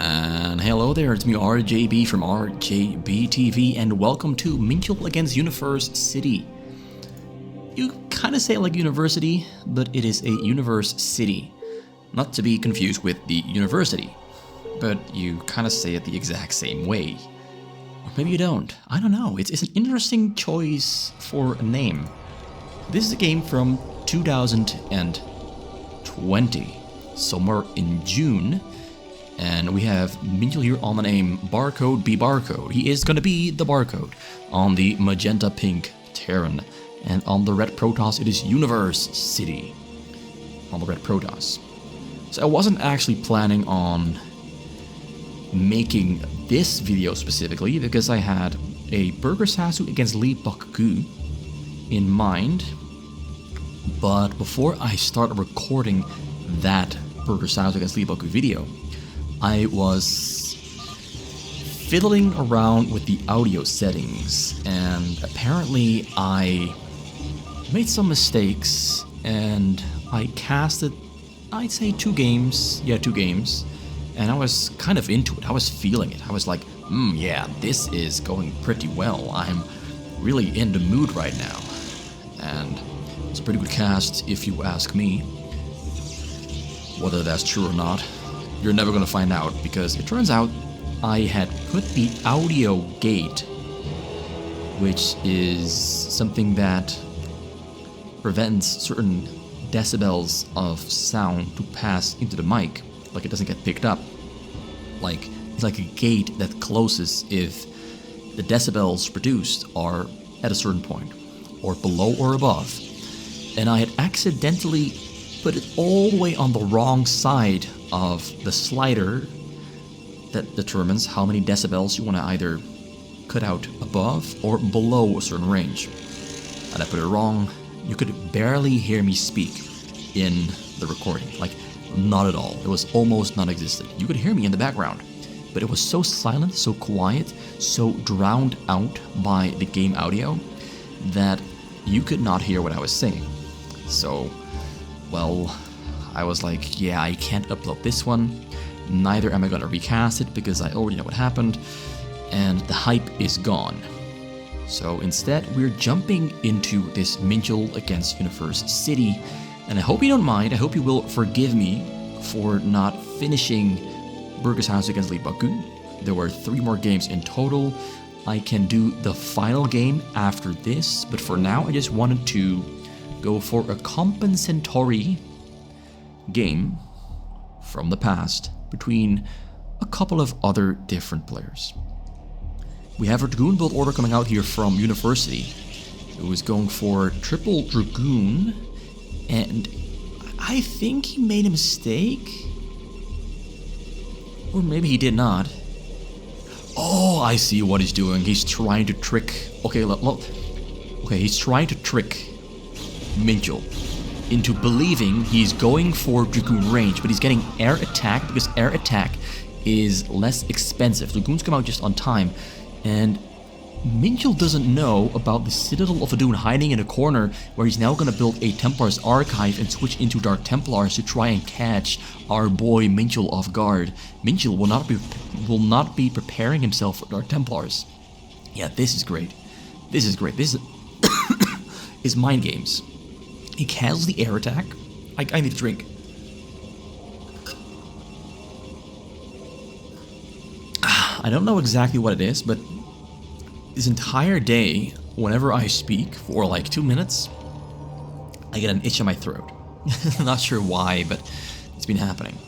And hello there, it's me RJB from RJB TV, and welcome to Minchul against Universecity. You kinda say it like university, but it is a Universecity. Not to be confused with the university, but you kinda say it the exact same way. Or maybe you don't, I don't know, it's an interesting choice for a name. This is a game from 2020, somewhere in June. And we have Minchul here on the name Barcode be Barcode. He is gonna be the Barcode on the magenta pink Terran. And on the red Protoss, it is Universecity on the red Protoss. So I wasn't actually planning on making this video specifically because I had a Burger Sasu against Lee Bok-gu in mind. But before I started recording that Burger Sasu against Lee Bok-gu video, I was fiddling around with the audio settings, and apparently I made some mistakes, and I casted, I'd say two games, and I was kind of into it, I was feeling it, I was like, yeah, this is going pretty well, I'm really in the mood right now, and it's a pretty good cast if you ask me. Whether that's true or not, you're never gonna find out, because it turns out I had put the audio gate, which is something that prevents certain decibels of sound to pass into the mic, like it doesn't get picked up. Like, it's like a gate that closes if the decibels produced are at a certain point, or below or above. And I had accidentally put it all the way on the wrong side of the slider that determines how many decibels you want to either cut out above or below a certain range. And I put it wrong. You could barely hear me speak in the recording, like not at all. It was almost non-existent. You could hear me in the background, but it was so silent, so quiet, so drowned out by the game audio that you could not hear what I was saying. So, well, I was like, yeah, I can't upload this one, neither am I gonna recast it because I already know what happened, and the hype is gone. So instead, we're jumping into this Minchul against Universecity, and I hope you don't mind, I hope you will forgive me for not finishing Burger's House against Lee Bok-gu. There were 3 more games in total. I can do the final game after this, but for now I just wanted to go for a compensatory game from the past between a couple of other different players. We have a Dragoon build order coming out here from Universecity, who is going for triple Dragoon, and I think he made a mistake, or maybe he did not. Oh, I see what he's doing. He's trying to trick. Okay, he's trying to trick Minchul into believing he's going for Dragoon range, but he's getting air attack because air attack is less expensive. Dragoons come out just on time, and Minchul doesn't know about the Citadel of Adun hiding in a corner where he's now going to build a Templar's Archive and switch into Dark Templars to try and catch our boy Minchul off guard. Minchul will not be preparing himself for Dark Templars. Yeah, this is great. This is great. This is mind games. He cancels the air attack. I need a drink. I don't know exactly what it is, but this entire day, whenever I speak for like 2 minutes, I get an itch in my throat. Not sure why, but it's been happening.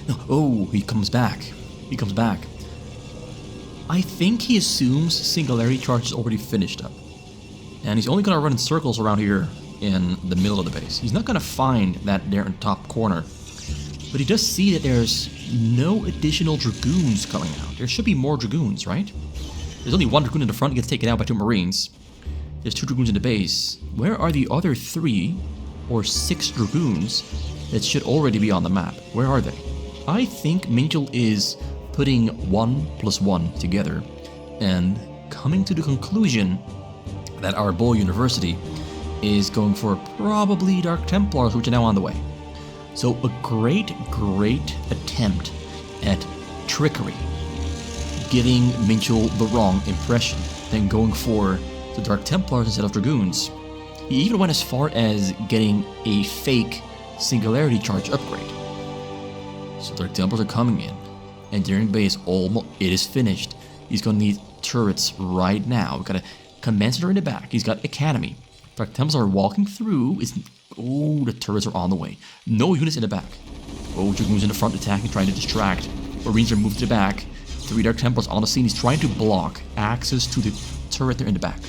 No, oh, he comes back. He comes back. I think he assumes Singularity Charge is already finished up, and he's only gonna run in circles around here in the middle of the base. He's not gonna find that there in top corner, but he does see that there's no additional Dragoons coming out. There should be more Dragoons, right? There's only 1 Dragoon in the front, he gets taken out by 2 Marines. There's 2 Dragoons in the base. Where are the other 3 or 6 Dragoons that should already be on the map? Where are they? I think Minchul is putting 1 + 1 together and coming to the conclusion that our boy University is going for probably Dark Templars, which are now on the way. So a great attempt at trickery, giving Minchul the wrong impression, then going for the Dark Templars instead of Dragoons. He even went as far as getting a fake Singularity Charge upgrade. So Dark Templars are coming in. Engineering base almost, it is finished. He's gonna need turrets right now. We got a Commencer in the back. He's got Academy. Dark Templars are walking through. Oh, the turrets are on the way. No units in the back. Oh, Dragoons in the front attacking, trying to distract. Marines are moved to the back. 3 Dark Templars on the scene. He's trying to block access to the turret there in the back.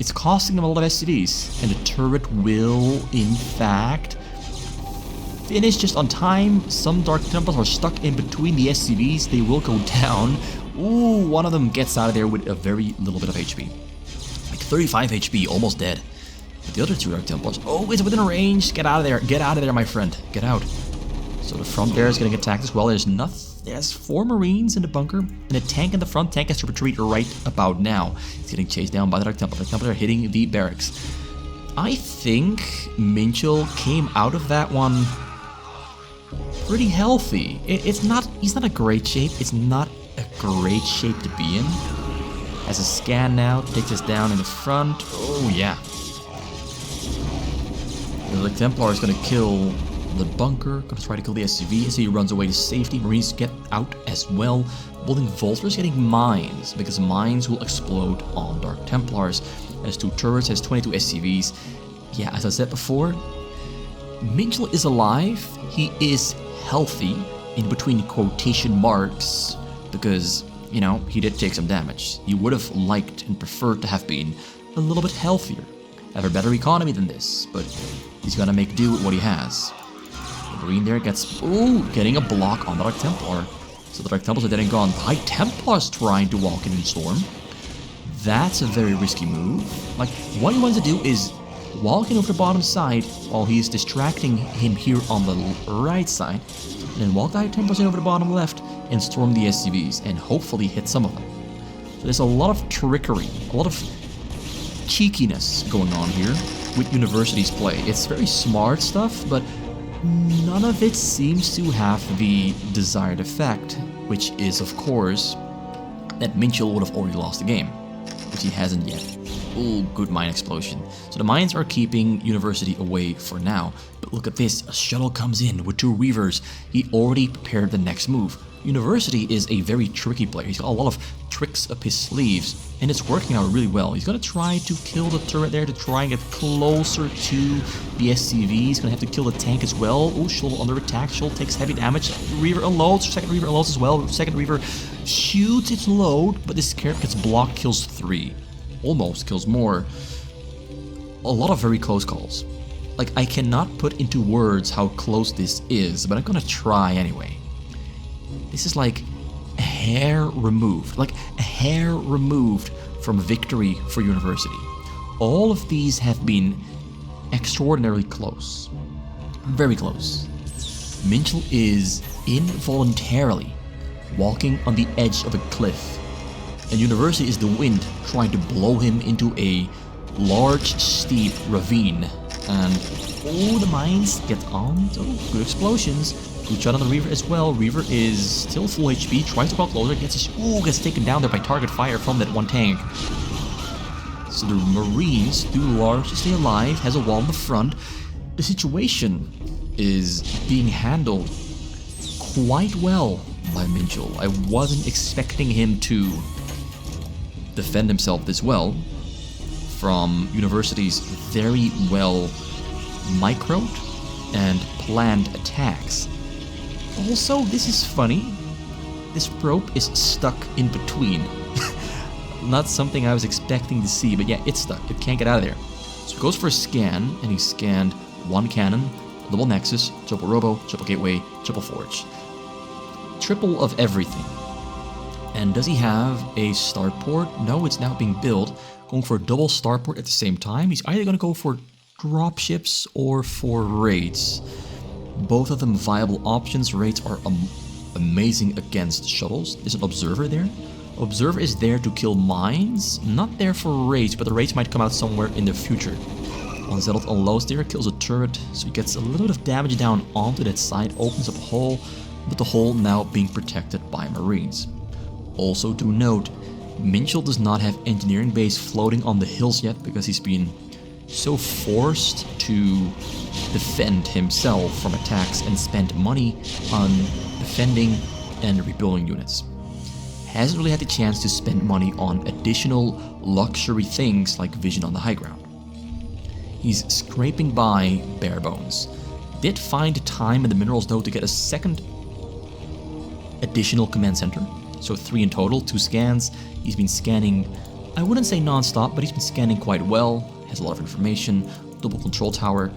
It's costing him a lot of SCVs, and the turret will, in fact, finish just on time. Some Dark Templars are stuck in between the SCVs. They will go down. Ooh, one of them gets out of there with a very little bit of HP. Like 35 HP, almost dead. But the other 2 Dark Templars, oh, it's within range. Get out of there. Get out of there, my friend. Get out. So the front there is getting attacked as well. There's 4 Marines in the bunker, and a tank in the front. Tank has to retreat right about now. He's getting chased down by the Dark Templar. The Templars are hitting the barracks. I think Minchul came out of that one pretty healthy. He's not a great shape. It's not a great shape to be in. Has a scan now, takes us down in the front. Oh yeah. The Templar is gonna kill the bunker, gonna try to kill the SCV as he runs away to safety. Marines get out as well. Building Volters, getting mines, because mines will explode on Dark Templars. Has 2 turrets, has 22 SCVs. Yeah, as I said before, Minchul is alive. He is healthy, in between quotation marks, because, you know, he did take some damage. He would have liked and preferred to have been a little bit healthier, have a better economy than this, but he's gonna make do with what he has. The Marine there gets, getting a block on the Dark Templar. So the Dark Templars are dead and gone. High Templars trying to walk in and storm. That's a very risky move. Like, what he wants to do is walk in over the bottom side while he's distracting him here on the right side, and then walk the High Templars in over the bottom left and storm the SCVs and hopefully hit some of them. So there's a lot of trickery, a lot of cheekiness going on here with University's play. It's very smart stuff, but none of it seems to have the desired effect, which is, of course, that Minchul would have already lost the game, which he hasn't yet. Oh, good mine explosion. So the mines are keeping University away for now. But look at this, a shuttle comes in with 2 Reavers. He already prepared the next move. University is a very tricky player. He's got a lot of tricks up his sleeves, and it's working out really well. He's gonna try to kill the turret there to try and get closer to the SCV. He's gonna have to kill the tank as well. Oh, Shuttle under attack. Shuttle takes heavy damage. Reaver unloads. Second Reaver unloads as well. Second Reaver shoots its load, but this carrot gets blocked, kills 3. Almost kills more. A lot of very close calls. Like, I cannot put into words how close this is, but I'm gonna try anyway. This is like a hair removed. Like a hair removed from victory for University. All of these have been extraordinarily close. Very close. Minchul is involuntarily walking on the edge of a cliff, and University is the wind trying to blow him into a large, steep ravine. And the mines get on. Good explosions. Good shot on the Reaver as well. Reaver is still full HP, tries to walk closer, gets taken down there by target fire from that one tank. So the Marines do large to stay alive, has a wall in the front. The situation is being handled quite well by Minchul. I wasn't expecting him to defend himself this well from University's very well microed and planned attacks. Also, this is funny. This rope is stuck in between. Not something I was expecting to see, but yeah, it's stuck. It can't get out of there. So he goes for a scan, and he scanned 1 cannon, double Nexus, triple Robo, triple Gateway, triple Forge. Triple of everything. And does he have a starport? No, it's now being built. Going for a double starport at the same time. He's either going to go for dropships or for raids. Both of them viable options. Raids are amazing against shuttles. There's an observer there. Observer is there to kill mines, not there for raids, but the raids might come out somewhere in the future. Unsettled unloads there, kills a turret, so he gets a little bit of damage down onto that side, opens up a hole. but the whole now being protected by Marines. Also do note, Minchul does not have engineering base floating on the hills yet because he's been so forced to defend himself from attacks and spend money on defending and rebuilding units. Hasn't really had the chance to spend money on additional luxury things like vision on the high ground. He's scraping by bare bones. Did find time in the minerals though to get a second additional command center. So 3 in total, 2 scans. He's been scanning, I wouldn't say non-stop, but he's been scanning quite well. Has a lot of information, double control tower.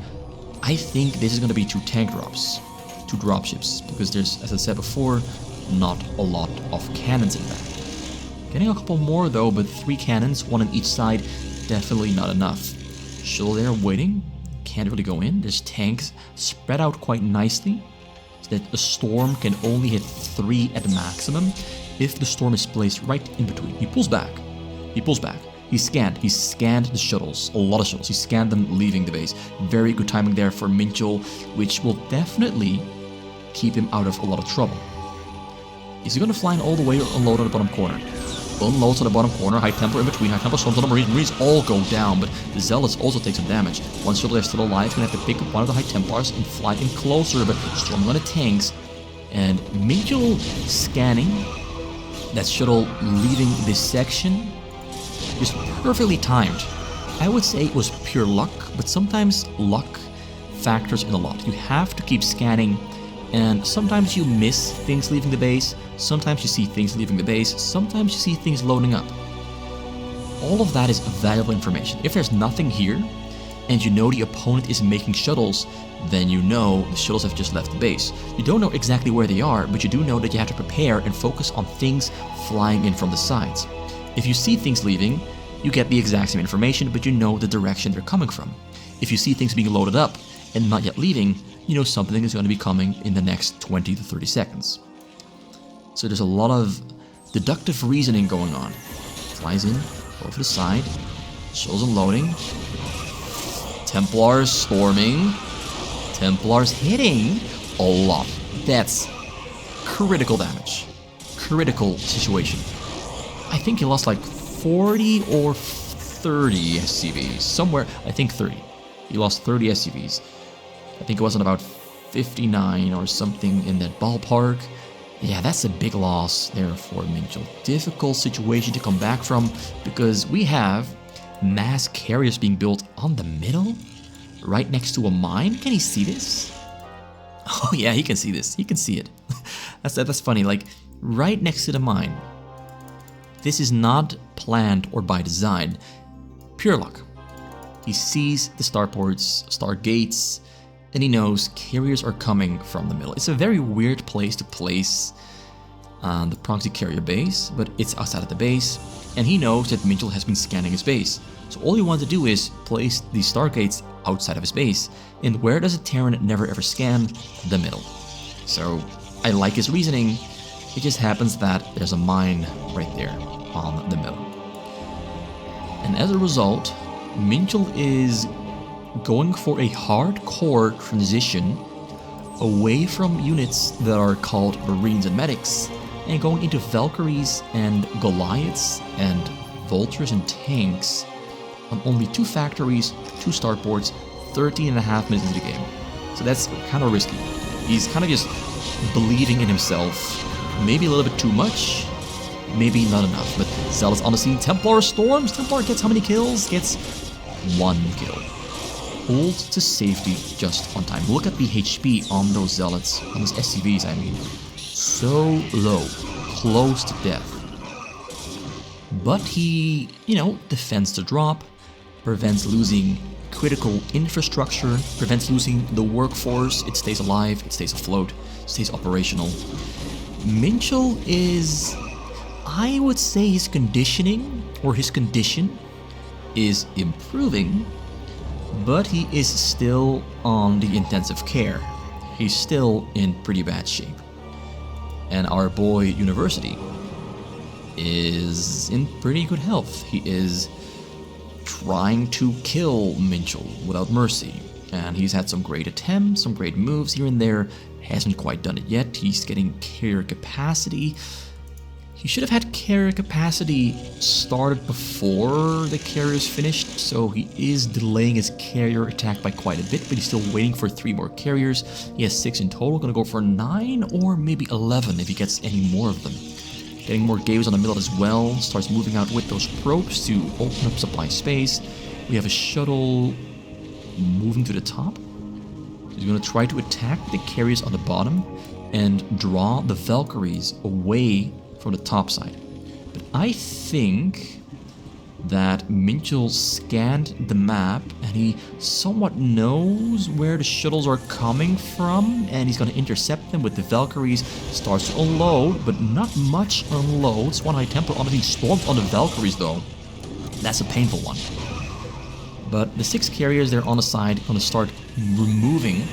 I think this is going to be 2 tank drops, 2 dropships, because there's, as I said before, not a lot of cannons in that. Getting a couple more though, but 3 cannons, 1 on each side, definitely not enough. Shuttle there waiting, can't really go in. There's tanks spread out quite nicely, so that a storm can only hit 3 at the maximum if the storm is placed right in between. He pulls back. He pulls back. He scanned the shuttles, a lot of shuttles. He scanned them leaving the base. Very good timing there for Minchul, which will definitely keep him out of a lot of trouble. Is he going to fly in all the way or unload on the bottom corner? Unloads on the bottom corner, High Templar in between, High Templar storms on the Marines. Marines all go down, but the Zealots also take some damage. One shuttle there still alive, going to have to pick up one of the High Templars and fly in closer, but storming on the tanks. And Minchul scanning that shuttle leaving this section is perfectly timed. I would say it was pure luck, but sometimes luck factors in a lot. You have to keep scanning, and sometimes you miss things leaving the base, sometimes you see things leaving the base, sometimes you see things loading up. All of that is valuable information. If there's nothing here, and you know the opponent is making shuttles, then you know the shuttles have just left the base. You don't know exactly where they are, but you do know that you have to prepare and focus on things flying in from the sides. If you see things leaving, you get the exact same information, but you know the direction they're coming from. If you see things being loaded up and not yet leaving, you know something is going to be coming in the next 20 to 30 seconds. So there's a lot of deductive reasoning going on. Flies in, over the side, shuttles unloading, Templars storming, Templars hitting a lot. That's critical damage. Critical situation. I think he lost like 40 or 30 SCVs. Somewhere, I think 30. He lost 30 SCVs. I think it wasn't about 59 or something in that ballpark. Yeah, that's a big loss there for Minchul. Difficult situation to come back from because we have mass carriers being built on the middle, right next to a mine. Can he see this? Oh yeah, he can see this. He can see it. That's funny. Like right next to the mine. This is not planned or by design. Pure luck. He sees the starports, stargates, and he knows carriers are coming from the middle. It's a very weird place to place the proxy carrier base, but it's outside of the base, and he knows that Minchul has been scanning his base. So all he wants to do is place these stargates outside of his base. And where does a Terran never ever scan? The middle. So I like his reasoning. It just happens that there's a mine right there on the middle. And as a result, Minchul is going for a hardcore transition away from units that are called Marines and Medics and going into Valkyries and Goliaths and Vultures and tanks on only 2 factories, 2 starports, 13.5 minutes into the game. So that's kind of risky. He's kind of just believing in himself. Maybe a little bit too much, maybe not enough. But Zealous on the scene. Templar storms. Templar gets how many kills? Gets 1 kill. Hold to safety just on time. Look at the HP on those Zealots, on those SCVs, I mean. So low, close to death. But he, defends the drop, prevents losing critical infrastructure, prevents losing the workforce. It stays alive, it stays afloat, stays operational. Minchul is, I would say his conditioning, or his condition, is improving, but he is still on the intensive care. He's still in pretty bad shape. And our boy Universecity is in pretty good health. He is trying to kill Minchul without mercy. And he's had some great attempts, some great moves here and there, Hasn't quite done it yet. He's getting carrier capacity. He should have had carrier capacity started before the carrier's finished, so he is delaying his carrier attack by quite a bit, but he's still waiting for 3 more carriers. He has 6 in total, gonna go for 9 or maybe 11 if he gets any more of them. Getting more gaves on the middle as well, starts moving out with those probes to open up supply space. We have a shuttle moving to the top. He's gonna try to attack the carriers on the bottom and draw the Valkyries away from the top side. But I think that Minchul scanned the map and he somewhat knows where the shuttles are coming from, and he's going to intercept them with the Valkyries. Starts to unload, but not much unloads. 1 high tempo on the storms on the Valkyries though. That's a painful one. But the 6 carriers there on the side going to start removing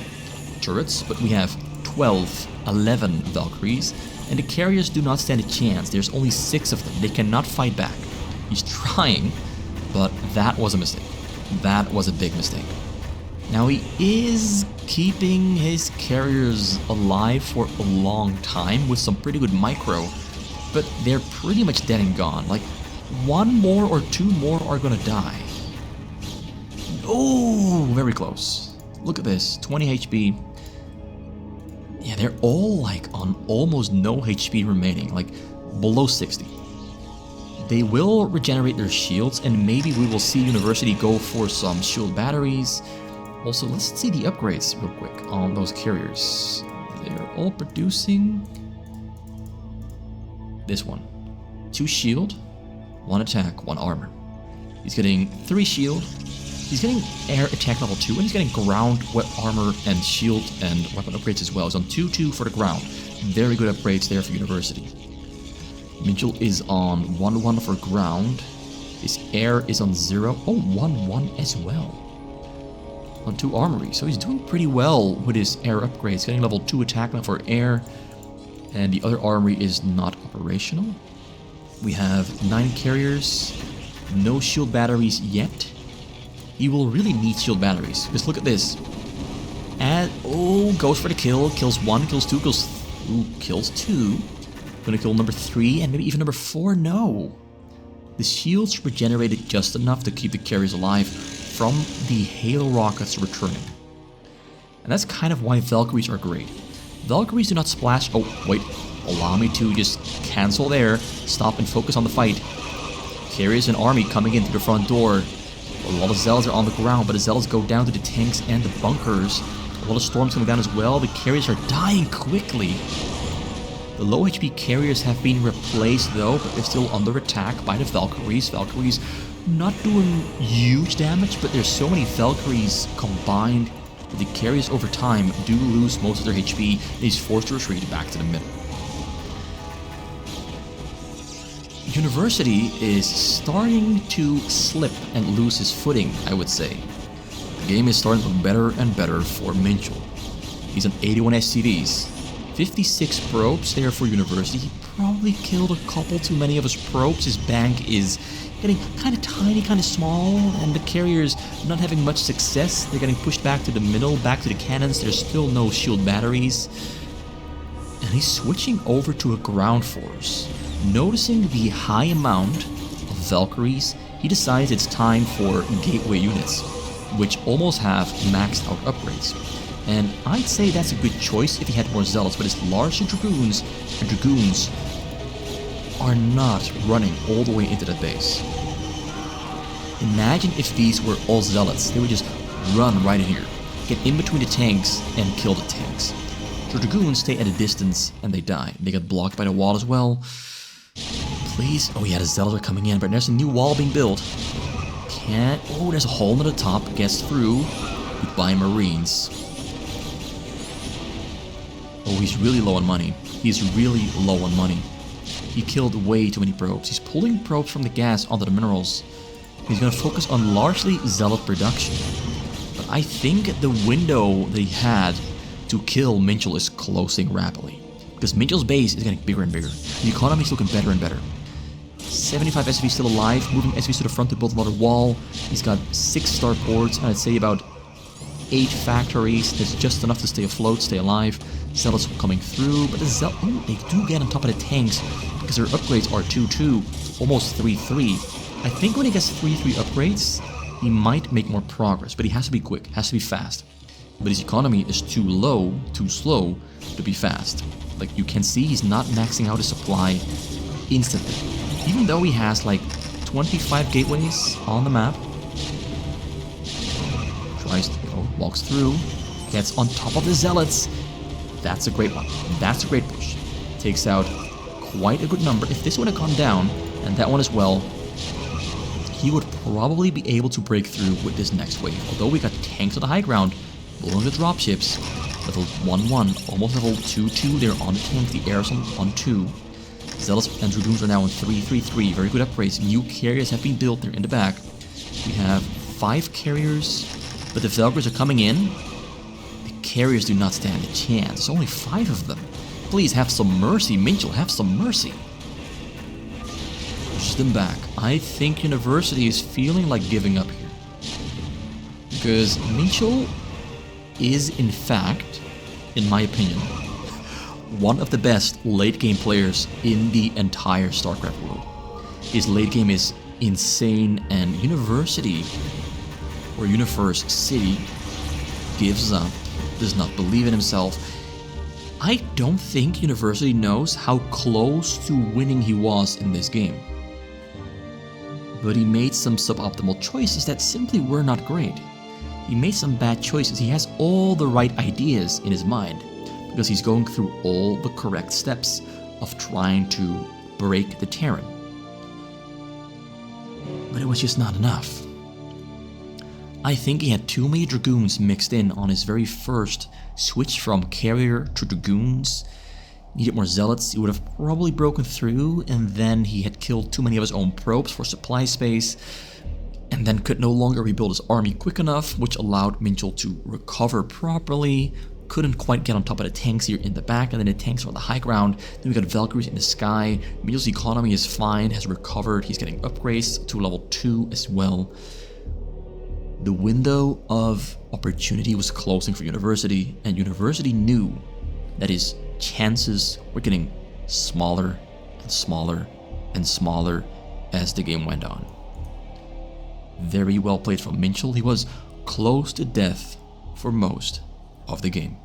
turrets, but we have 12, 11 Valkyries. And the carriers do not stand a chance. There's only 6 of them. They cannot fight back. He's trying, but that was a mistake. That was a big mistake. Now he is keeping his carriers alive for a long time with some pretty good micro, but they're pretty much dead and gone. Like 1 more or 2 more are gonna die. Oh, very close. Look at this, 20 HP. Yeah, they're all like on almost no HP remaining, like below 60. They will regenerate their shields, and maybe we will see Universecity go for some shield batteries. Also, let's see the upgrades real quick on those carriers. They're all producing this one. 2 shield, 1 attack, 1 armor. He's getting 3 shield. He's getting air attack level 2, and he's getting ground armor and shield and weapon upgrades as well. He's on 2-2 for the ground. Very good upgrades there for Universecity. Minchul is on 1-1 for ground. His air is on 0. Oh, 1-1 as well. On 2 armory. So he's doing pretty well with his air upgrades. Getting level 2 attack now for air. And the other armory is not operational. We have 9 carriers. No shield batteries yet. He will really need shield batteries, because look at this. And, oh, goes for the kill. Kills 1, kills 2, kills 2. Gonna kill number 3 and maybe even number 4. No. The shields regenerated just enough to keep the carriers alive from the Halo rockets returning. And that's kind of why Valkyries are great. Valkyries do not splash. Oh, wait. Allow me to just cancel there. Stop and focus on the fight. Carriers and army coming in through the front door. A lot of zealots are on the ground, but the zealots go down to the tanks and the bunkers. A lot of storms coming down as well. The carriers are dying quickly. The low HP carriers have been replaced though, but they're still under attack by the Valkyries. Valkyries not doing huge damage, but there's so many Valkyries combined that the carriers over time do lose most of their HP, and he's forced to retreat back to the middle. Universecity is starting to slip and lose his footing, I would say. The game is starting to look better and better for Minchul. He's on 81 SCVs, 56 probes there for Universecity. He probably killed a couple too many of his probes. His bank is getting kind of tiny, kind of small, and the carriers not having much success. They're getting pushed back to the middle, back to the cannons. There's still no shield batteries. And he's switching over to a ground force. Noticing the high amount of Valkyries, he decides it's time for gateway units, which almost have maxed out upgrades. And I'd say that's a good choice if he had more zealots, but his larger dragoons are not running all the way into that base. Imagine if these were all zealots. They would just run right in here, get in between the tanks and kill the tanks. The dragoons stay at a distance and they die. They get blocked by the wall as well. Please. Oh yeah, the zealots are coming in, but there's a new wall being built. Oh, there's a hole in the top. Gets through. Goodbye, Marines. Oh, he's really low on money. He's really low on money. He killed way too many probes. He's pulling probes from the gas onto the minerals. He's going to focus on largely zealot production. But I think the window they had to kill Minchul is closing rapidly. Because Minchul's base is getting bigger and bigger. The economy is looking better and better. 75 SCVs still alive, moving SCVs to the front to build another wall. He's got 6 starports, and I'd say about 8 factories. That's just enough to stay afloat, stay alive. Zealots coming through, but they do get on top of the tanks because their upgrades are 2-2, almost 3-3. I think when he gets 3-3 upgrades, he might make more progress, but he has to be quick, has to be fast. But his economy is too low, too slow to be fast. Like you can see, he's not maxing out his supply instantly. Even though he has like 25 gateways on the map. Tries to, walks through, gets on top of the Zealots. That's a great one. That's a great push. Takes out quite a good number. If this would have gone down, and that one as well, he would probably be able to break through with this next wave. Although we got tanks on the high ground, blowing the dropships, level 1-1, almost level 2-2, they're on the tank, the airs on 2. Zealots and Dragoons are now on 3-3-3, very good upgrades. New carriers have been built, they're in the back. We have 5 carriers, but the Valkyries are coming in. The carriers do not stand a chance, there's only 5 of them. Please have some mercy, Minchul, have some mercy. Push them back. I think University is feeling like giving up here. Because Minchul is, in fact, in my opinion, one of the best late game players in the entire StarCraft world. His late game is insane, and University, or Universecity, gives up, does not believe in himself. I don't think University knows how close to winning he was in this game. But he made some suboptimal choices that simply were not great. He made some bad choices. He has all the right ideas in his mind because he's going through all the correct steps of trying to break the Terran. But it was just not enough. I think he had too many Dragoons mixed in on his very first switch from Carrier to Dragoons. Needed more Zealots, he would have probably broken through, and then he had killed too many of his own probes for supply space, and then could no longer rebuild his army quick enough, which allowed Minchul to recover properly. Couldn't quite get on top of the tanks here in the back, and then the tanks are on the high ground. Then we got Valkyries in the sky. Minchul's economy is fine, has recovered, he's getting upgrades to level 2 as well. The window of opportunity was closing for University, and University knew that his chances were getting smaller and smaller and smaller as the game went on. Very well played from Minchul. He was close to death for most of the game.